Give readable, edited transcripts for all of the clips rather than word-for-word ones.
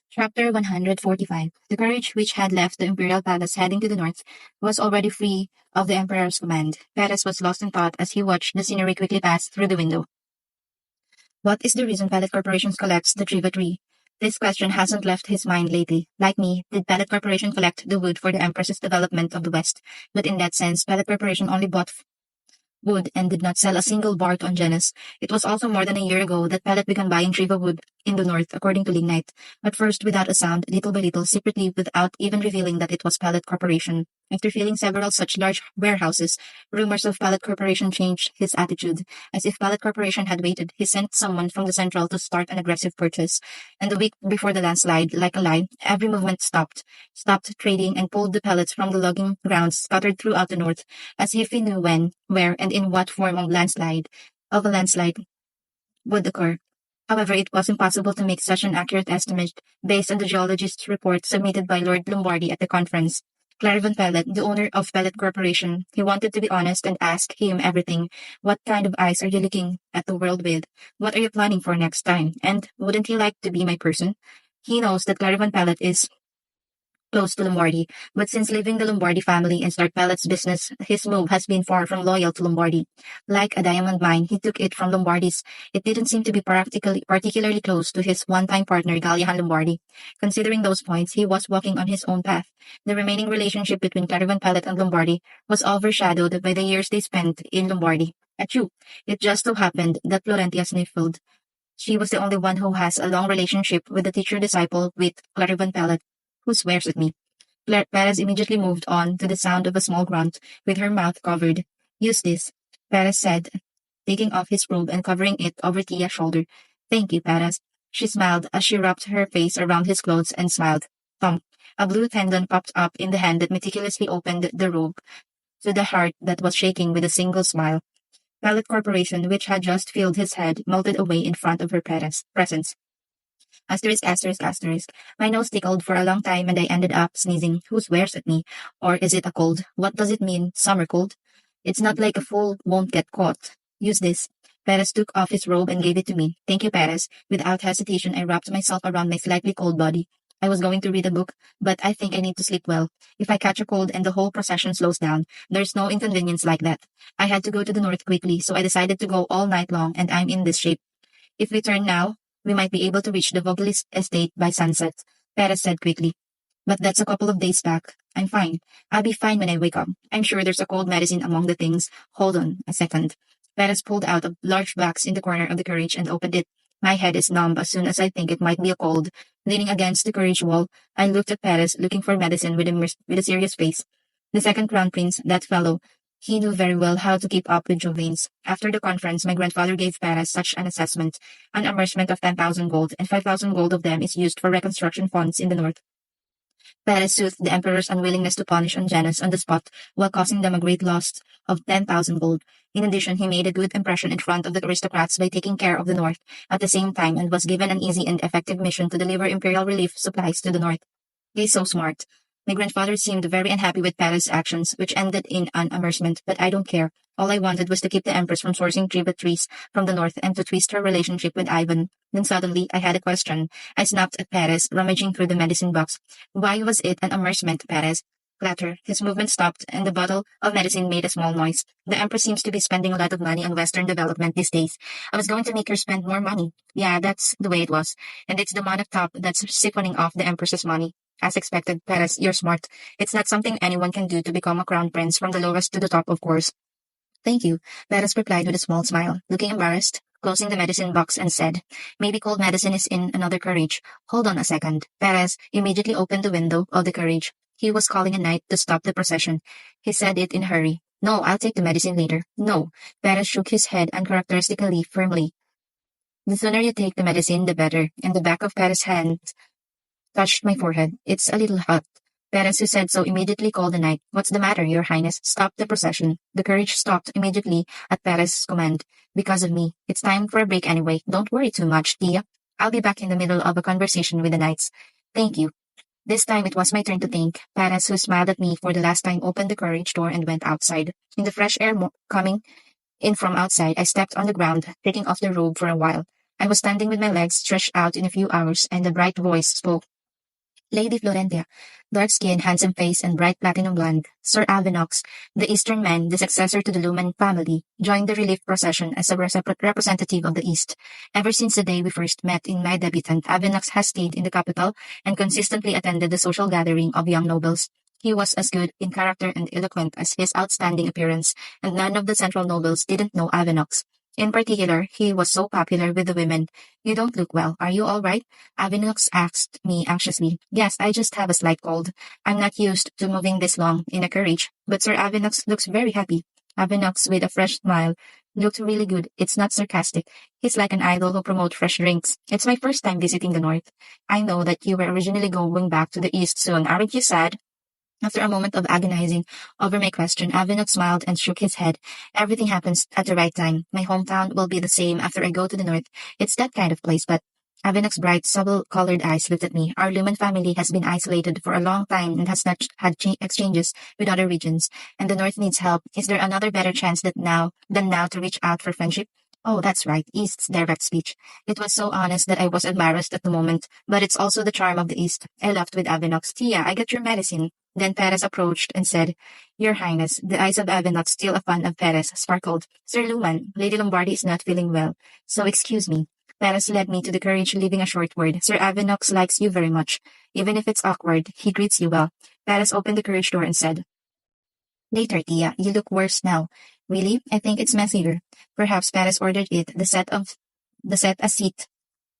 Chapter 145. The courage which had left the imperial palace heading to the north was already free of the emperor's command. Perez was lost in thought as he watched the scenery quickly pass through the window. What is the reason pellet corporations collects the triva tree? This question hasn't left his mind lately. Like me, did Pellet Corporation collect the wood for the Empress's development of the West? But in that sense, Pellet Corporation only bought wood and did not sell a single bar on Janus. It was also more than a year ago that Pellet began buying Triva wood in the north, according to Lignite. At first, without a sound, little by little, secretly, without even revealing that it was Pellet Corporation. After filling several such large warehouses, rumors of Pellet Corporation changed his attitude. As if Pellet Corporation had waited, he sent someone from the central to start an aggressive purchase. And the week before the landslide, like a lie, every movement stopped trading and pulled the pellets from the logging grounds scattered throughout the north, as if he knew when, where, and in what form of a landslide would occur. However, it was impossible to make such an accurate estimate based on the geologist's report submitted by Lord Lombardi at the conference. Clarivan Pellet, the owner of Pellet Corporation, he wanted to be honest and ask him everything. What kind of eyes are you looking at the world with? What are you planning for next time? And wouldn't he like to be my person? He knows that Clarivan Pellet is close to Lombardi, but since leaving the Lombardi family and start Pellet's business, his move has been far from loyal to Lombardi. Like a diamond mine, he took it from Lombardi's. It didn't seem to be particularly close to his one-time partner, Gallihan Lombardi. Considering those points, he was walking on his own path. The remaining relationship between Caravan Pellet and Lombardi was overshadowed by the years they spent in Lombardi. Achoo! It just so happened that Florentia sniffled. She was the only one who has a long relationship with the teacher-disciple with Clarivan Pellet, who swears at me. Perez immediately moved on to the sound of a small grunt, with her mouth covered. Use this, Perez said, taking off his robe and covering it over Tia's shoulder. Thank you, Perez. She smiled as she wrapped her face around his clothes and smiled. Thump. A blue tendon popped up in the hand that meticulously opened the robe to the heart that was shaking with a single smile. Pellet Corporation, which had just filled his head, melted away in front of her presence. Asterisk, asterisk, asterisk. My nose tickled for a long time and I ended up sneezing. Who swears at me? Or is it a cold? What does it mean? Summer cold? It's not like a fool won't get caught. Use this. Perez took off his robe and gave it to me. Thank you, Perez. Without hesitation, I wrapped myself around my slightly cold body. I was going to read a book, but I think I need to sleep well. If I catch a cold and the whole procession slows down, there's no inconvenience like that. I had to go to the north quickly, so I decided to go all night long, and I'm in this shape. If we turn now, we might be able to reach the Vogelis estate by sunset, Perez said quickly. But that's a couple of days back. I'm fine. I'll be fine when I wake up. I'm sure there's a cold medicine among the things. Hold on a second. Perez pulled out a large box in the corner of the carriage and opened it. My head is numb as soon as I think it might be a cold. Leaning against the carriage wall, I looked at Perez, looking for medicine with a serious face. The second crown prince, that fellow, he knew very well how to keep up with Jovains. After the conference, my grandfather gave Perez such an assessment, an amercement of 10,000 gold, and 5,000 gold of them is used for reconstruction funds in the north. Perez soothed the emperor's unwillingness to punish Anjanus on the spot while causing them a great loss of 10,000 gold. In addition, he made a good impression in front of the aristocrats by taking care of the north at the same time and was given an easy and effective mission to deliver imperial relief supplies to the north. He's so smart. My grandfather seemed very unhappy with Perez's actions, which ended in an amercement, but I don't care. All I wanted was to keep the Empress from sourcing triva trees from the north and to twist her relationship with Ivan. Then suddenly, I had a question. I snapped at Perez, rummaging through the medicine box. Why was it an amercement, Perez? Clatter. His movement stopped, and the bottle of medicine made a small noise. The Empress seems to be spending a lot of money on Western development these days. I was going to make her spend more money. Yeah, that's the way it was. And it's the man up top that's siphoning off the Empress's money. As expected, Perez, you're smart. It's not something anyone can do to become a crown prince from the lowest to the top, of course. Thank you, Perez replied with a small smile, looking embarrassed, closing the medicine box and said, maybe cold medicine is in another carriage. Hold on a second. Perez immediately opened the window of the carriage. He was calling a knight to stop the procession. He said it in a hurry. No, I'll take the medicine later. No. Perez shook his head uncharacteristically firmly. The sooner you take the medicine, the better, and the back of Perez's hand touched my forehead. It's a little hot. Perez, who said so, immediately called the knight. What's the matter, your highness? Stop the procession. The carriage stopped immediately at Perez's command. Because of me. It's time for a break anyway. Don't worry too much, Tia. I'll be back in the middle of a conversation with the knights. Thank you. This time it was my turn to think. Perez, who smiled at me for the last time, opened the carriage door and went outside. In the fresh air coming in from outside, I stepped on the ground, taking off the robe for a while. I was standing with my legs stretched out in a few hours, and a bright voice spoke. Lady Florentia, dark skin, handsome face, and bright platinum blonde. Sir Avenox, the Eastern man, the successor to the Lumen family, joined the relief procession as a representative of the East. Ever since the day we first met in my debutante, Avenox has stayed in the capital and consistently attended the social gathering of young nobles. He was as good in character and eloquent as his outstanding appearance, and none of the central nobles didn't know Avenox. In particular, he was so popular with the women. You don't look well. Are you all right? Avinox asked me anxiously. Yes, I just have a slight cold. I'm not used to moving this long in a carriage, but Sir Avinox looks very happy. Avinox, with a fresh smile, looked really good. It's not sarcastic. He's like an idol who promotes fresh drinks. It's my first time visiting the North. I know that you were originally going back to the East soon. Aren't you sad? After a moment of agonizing over my question, Avinox smiled and shook his head. Everything happens at the right time. My hometown will be the same after I go to the north. It's that kind of place, but Avinox's bright, subtle-colored eyes looked at me. Our Lumen family has been isolated for a long time and has not had exchanges with other regions, and the north needs help. Is there another better chance than now to reach out for friendship? Oh, that's right, East's direct speech. It was so honest that I was embarrassed at the moment, but it's also the charm of the East. I laughed with Avinox. Tia, I got your medicine. Then Perez approached and said, Your Highness, the eyes of Avinox, still a fan of Perez, sparkled. Sir Luman, Lady Lombardi is not feeling well, so excuse me. Perez led me to the carriage, leaving a short word. Sir Avinox likes you very much. Even if it's awkward, he greets you well. Perez opened the carriage door and said, Later, Tia, you look worse now. Really? I think it's messier. Perhaps Perez ordered it. The seat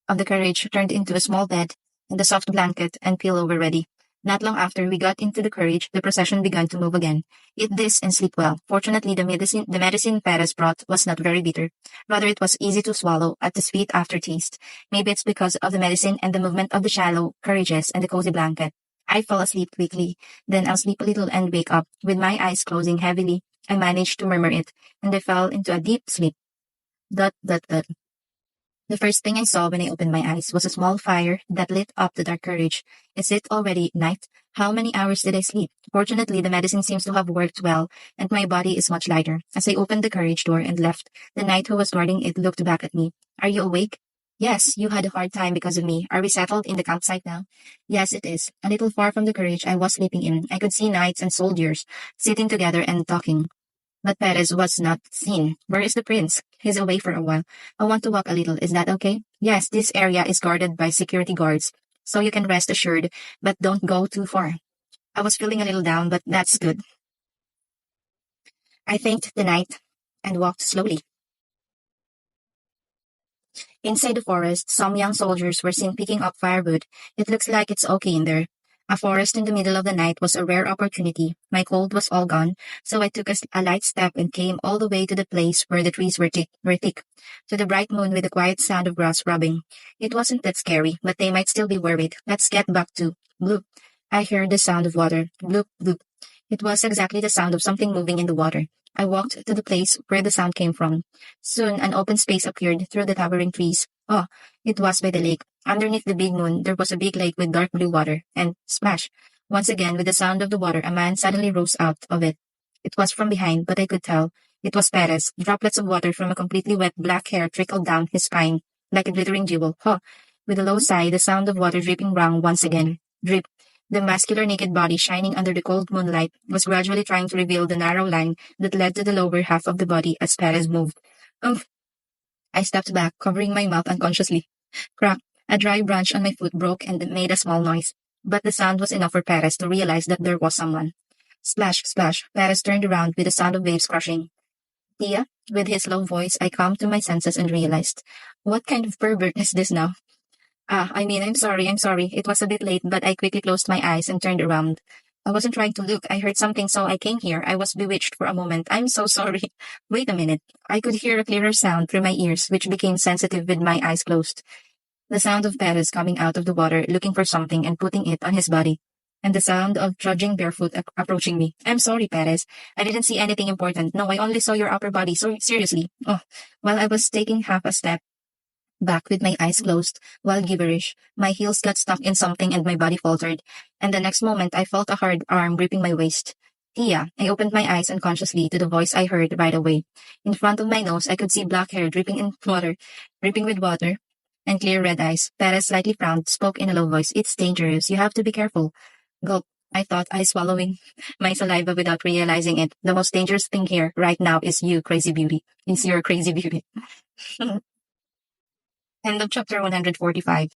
of the carriage turned into a small bed, and the soft blanket and pillow were ready. Not long after we got into the carriage, the procession began to move again. Eat this and sleep well. Fortunately, the medicine Perez brought was not very bitter. Rather, it was easy to swallow at the sweet aftertaste. Maybe it's because of the medicine and the movement of the shallow carriages and the cozy blanket. I fell asleep quickly. Then I'll sleep a little and wake up. With my eyes closing heavily, I managed to murmur it, and I fell into a deep sleep. Dot, dot, dot. The first thing I saw when I opened my eyes was a small fire that lit up the dark carriage. Is it already night? How many hours did I sleep? Fortunately, the medicine seems to have worked well, and my body is much lighter. As I opened the carriage door and left, the knight who was guarding it looked back at me. Are you awake? Yes, you had a hard time because of me. Are we settled in the campsite now? Yes, it is. A little far from the carriage I was sleeping in, I could see knights and soldiers sitting together and talking. But Perez was not seen. Where is the prince? He's away for a while. I want to walk a little. Is that okay? Yes, this area is guarded by security guards, so you can rest assured, but don't go too far. I was feeling a little down, but that's good. I thanked the knight and walked slowly. Inside the forest, some young soldiers were seen picking up firewood. It looks like it's okay in there. A forest in the middle of the night was a rare opportunity. My cold was all gone, so I took a light step and came all the way to the place where the trees were thick, to the bright moon with the quiet sound of grass rubbing. It wasn't that scary, but they might still be worried. Let's get back to bloop. I heard the sound of water. Bloop, bloop. It was exactly the sound of something moving in the water. I walked to the place where the sound came from. Soon an open space appeared through the towering trees. Oh, it was by the lake. Underneath the big moon, there was a big lake with dark blue water, and splash! Once again, with the sound of the water, a man suddenly rose out of it. It was from behind, but I could tell. It was Perez. Droplets of water from a completely wet black hair trickled down his spine, like a glittering jewel. Huh! With a low sigh, the sound of water dripping rang once again. Drip! The muscular naked body shining under the cold moonlight was gradually trying to reveal the narrow line that led to the lower half of the body as Perez moved. Umph! I stepped back, covering my mouth unconsciously. Crack! A dry branch on my foot broke and made a small noise. But the sound was enough for Perez to realize that there was someone. Splash, splash. Perez turned around with the sound of waves crashing. Tia, with his low voice, I came to my senses and realized, what kind of pervert is this now? I'm sorry. It was a bit late, but I quickly closed my eyes and turned around. I wasn't trying to look. I heard something, so I came here. I was bewitched for a moment. I'm so sorry. Wait a minute. I could hear a clearer sound through my ears, which became sensitive with my eyes closed. The sound of Perez coming out of the water, looking for something and putting it on his body. And the sound of trudging barefoot approaching me. I'm sorry, Perez. I didn't see anything important. No, I only saw your upper body. So seriously. Oh, while I was taking half a step back with my eyes closed, while gibberish, my heels got stuck in something and my body faltered. And the next moment, I felt a hard arm gripping my waist. Tia, I opened my eyes unconsciously to the voice I heard right away. In front of my nose, I could see black hair dripping with water. and clear red eyes. Perez slightly frowned, spoke in a low voice. It's dangerous. You have to be careful. Gulp. I thought I swallowing my saliva without realizing it. The most dangerous thing here right now is you, crazy beauty. Is your crazy beauty. End of chapter 145.